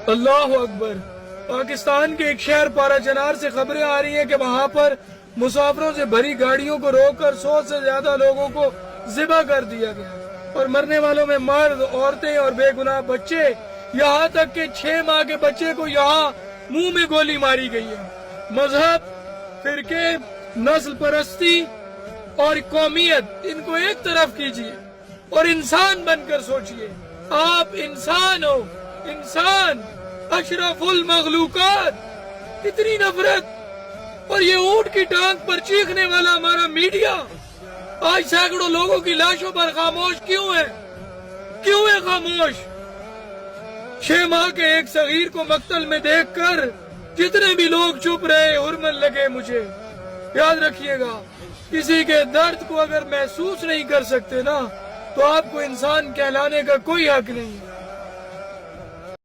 अल्लाह अकबर। पाकिस्तान के एक शहर पाराचनार से खबरें आ रही हैं कि वहां पर मुसाफिरों से भरी गाड़ियों को रोककर 100 से ज्यादा लोगों को जिबा कर दिया गया और मरने वालों में मर्द, औरतें और बेगुनाह बच्चे, यहाँ तक के 6 माह के बच्चे को यहाँ मुंह में गोली मारी गई है। मजहब, फिरके, नस्ल परस्ती और कौमियत, इनको एक तरफ कीजिए और इंसान बनकर सोचिए। आप इंसान हो, इंसान, अशरफुल मखलूकात। इतनी नफरत और ये ऊंट की टांग पर चीखने वाला हमारा मीडिया आज सैकड़ों लोगों की लाशों पर खामोश क्यों है? क्यों है खामोश? 6 माह के एक सगीर को मक्तल में देखकर जितने भी लोग चुप रहे, हुरमन लगे मुझे। याद रखिएगा, किसी के दर्द को अगर महसूस नहीं कर सकते ना, तो आपको इंसान कहलाने का कोई हक नहीं है।